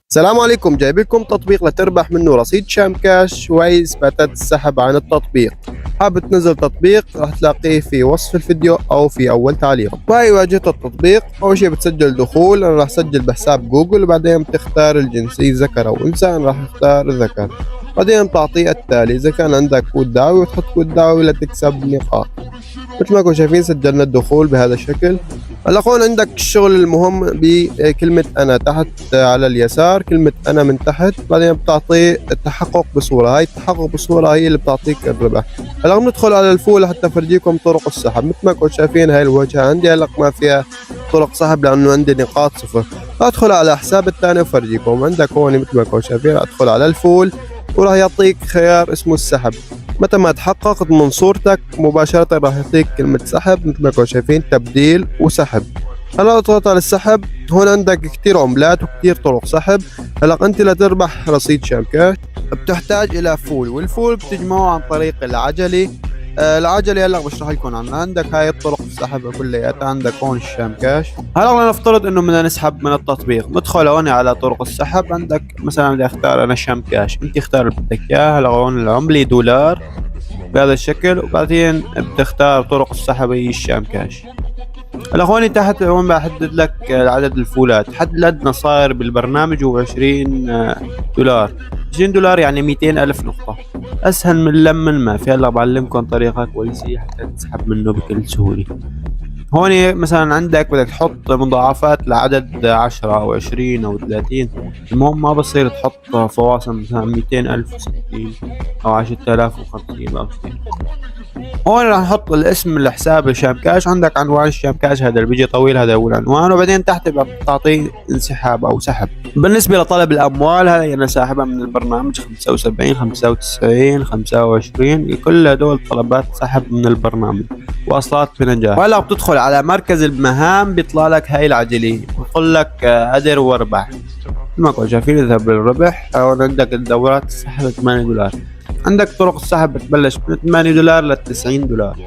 السلام عليكم، جايب لكم تطبيق لتربح منه رصيد شام كاش وإثباتات السحب عن التطبيق. حابب تنزل تطبيق راح تلاقيه في وصف الفيديو أو في أول تعليق. وهي واجهة التطبيق. أول شي بتسجل دخول، أنا راح أسجل بحساب جوجل، وبعدين بتختار الجنسية ذكر أو أنثى، أنا راح أختار ذكر. بعدين بتعطيه التالي، إذا كان عندك كود دعوي وتحط كود دعوي لتكسب نقاط. مثل ما انكم شايفين سجلنا الدخول بهذا الشكل. هلا هون عندك الشغل المهم بكلمة أنا تحت على اليسار، كلمة أنا من تحت، بعدين بتعطي التحقق بصورة. هاي التحقق بصورة هي اللي بتعطيك الربح. هلا بندخل على الفول لحتى أفرجيكم طرق السحب. مثل ما انكم شايفين هاي الواجهة عندي هلا ما فيها طرق سحب لأنه عندي نقاط صفر. أدخل على حساب الثاني وأفرجيكم. عندك هون مثل ما انكم شايفين أدخل على الفول وراح يعطيك خيار اسمه السحب. متى ما تحقق من صورتك مباشرة راح يعطيك كلمة سحب مثل ما انتم شايفين، تبديل وسحب. هلا اضغط على السحب. هون عندك كتير عملات وكتير طرق سحب. هلا انت لتربح رصيد شام كاش بتحتاج الى فول، والفول بتجمعه عن طريق العجلة. العجلة هلا بشرح لكم عنها. عندك هاي الطرق السحب كلياتها. عندك هون الشام كاش. هلا نفترض انه بدنا نسحب من التطبيق، ندخل هون على طرق السحب. عندك مثلا بدي اختار انا شام كاش، انت اختار اللي بدك اياه. هلا هون العملة دولار بهذا الشكل، وبعدين بتختار طرق السحب هي الشام كاش. هلا هون تحت هون بحدد لك عدد الفولات. حد الأدنى صاير بالبرنامج هو 20 دولار. 20 دولار يعني 200 ألف نقطة. أسهل من لم ما في. هلا بعلمكم طريقة كويسة حتى تسحب منه بكل سهولة. هون مثلا عندك بدك تحط مضاعفات لعدد 10 أو 20 أو 30. المهم ما بصير تحط فواصل مثلا 200 ألف و60 أو 10 آلاف و50 أو 60. هون راح نحط الاسم الحساب الشام كاش. عندك عنوان الشام كاش هذا اللي بيجي طويل، هذا هو العنوان. وبعدين تحت بتعطيه انسحاب او سحب. بالنسبه لطلب الاموال هذا انا ساحبها من البرنامج 75 95 25. كل هدول طلبات سحب من البرنامج واصلات بنجاح. وهلا بتدخل على مركز المهام بيطلع لك هاي العجله، بيقول لك ادر واربح. ما كنتوا شايفين اذهب للربح. هون عندك الدورات السحب 8 دولار. عندك طرق السحب بتبلش من 8 دولار ل 90 دولار.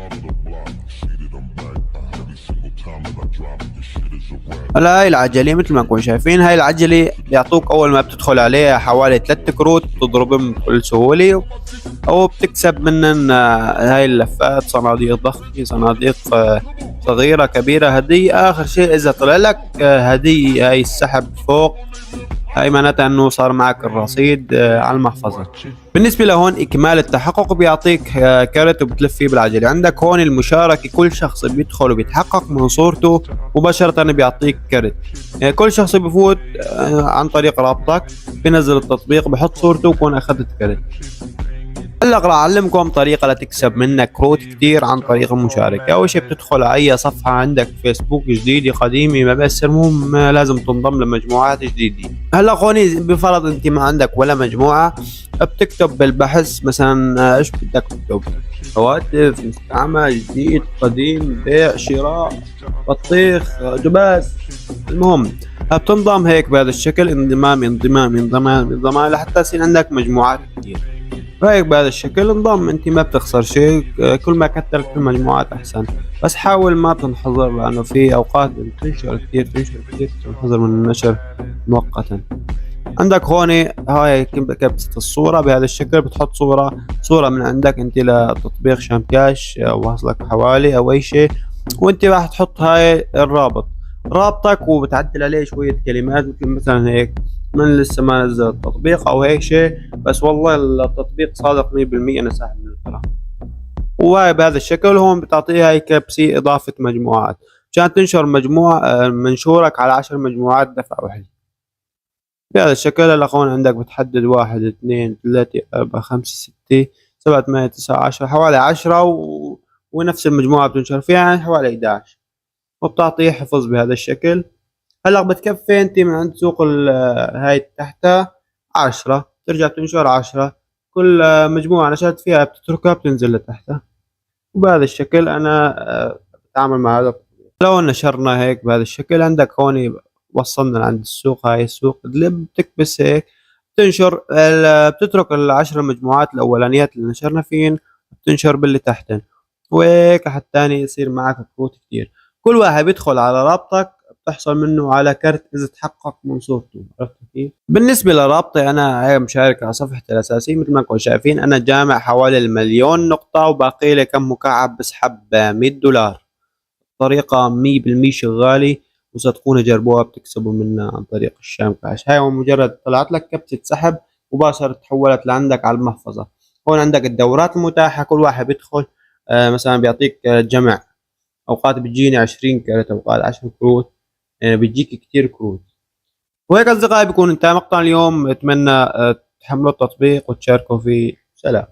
هلا هاي العجلة مثل ما نكون شايفين. هاي العجلة بيعطوك أول ما بتدخل عليها حوالي 3 كروت بتضربهم بكل سهولة، أو بتكسب منن هاي اللفات، صناديق ضخمة، صناديق صغيرة كبيرة، هدية. آخر شيء إذا طلع لك هدية هاي السحب فوق، هاي معناتها انه صار معك الرصيد على المحفظة. بالنسبة لهون اكمال التحقق بيعطيك كارت وبتلف فيه بالعجلة. عندك هون المشاركة، كل شخص بيدخل وبيتحقق من صورته مباشرة بيعطيك كارت. كل شخص بفوت عن طريق رابطك بينزل التطبيق بحط صورته وكون اخذت كارت. هلا راح اعلمكم طريقه لتكسب منها كروت كتير عن طريق المشاركه. اول شيء بتدخل على اي صفحه عندك فيسبوك جديده قديمه ما بس، المهم لازم تنضم لمجموعات جديده. هلا خوني بفرض انت ما عندك ولا مجموعه، بتكتب بالبحث مثلا ايش بدك تكتب، هواتف مستعمل جديد قديم بيع شراء بطيخ جباس. المهم بتنضم هيك بهذا الشكل، انضمام انضمام انضمام انضمام لحتى يصير عندك مجموعات كتير. رايك بهذا الشكل انضم، انت ما بتخسر شيء. كل ما كترت المجموعات احسن، بس حاول ما تنحظر لانه في اوقات تنشر كثير تنحظر من النشر مؤقتا. عندك هون هاي كبسة الصورة بهذا الشكل. بتحط صورة من عندك انت لتطبيق شام كاش او وصلك حوالي او اي شيء، وانت راح تحط هاي رابطك وبتعدل عليه شوية كلمات مثلا هيك من لسه ما نزل التطبيق او هيك شيء، بس والله التطبيق صادق 100% انا ساحب من الكلام. وهاي بهذا الشكل. هون بتعطيها هاي كبسي اضافة مجموعات عشان تنشر منشورك على 10 مجموعات دفع واحد بهذا الشكل. هلا هون عندك بتحدد 1 2 3 4 5 6 7 8 9 10 حوالي 10 ونفس المجموعة بتنشر فيها يعني حوالي 11، وبتعطيه حفظ بهذا الشكل. هلا بتكفي انت من عند سوق هاي تحتها 10، ترجع تنشر 10. كل مجموعة نشرت فيها بتتركها بتنزل لتحتها. وبهذا الشكل انا بتعامل مع هذا. لو نشرنا هيك بهذا الشكل، عندك هون وصلنا لعند السوق. هاي السوق بتكبس هيك بتنشر بتترك ال10 مجموعات الاولانيات اللي نشرنا فين، بتنشر باللي تحتن، وهيك حتى يصير معك كروت كتير. كل واحد بيدخل على رابطك بتحصل منه على كرت إذا تحقق من صورته. عرفت كيف؟ بالنسبة لرابطي أنا هي مشارك على صفحتي الأساسية مثل ما انكم شايفين، أنا جامع حوالي المليون نقطة وباقي لي كم مكعب بسحب $100. طريقة 100% شغالة، وصدقوني جربوها بتكسبوا منها عن طريق الشام كاش. هاي مجرد طلعت لك كبسة سحب مباشرة تحولت لعندك على المحفظة. هون عندك الدورات المتاحة، كل واحد بيدخل مثلا بيعطيك جمع، أوقات بتجيني 20 كرت، أوقات 10 كروت، بتجيك كتير كروت. وهيك أصدقائي بيكون انتهى مقطع اليوم، أتمنى تحملوا التطبيق وتشاركوا فيه. سلام.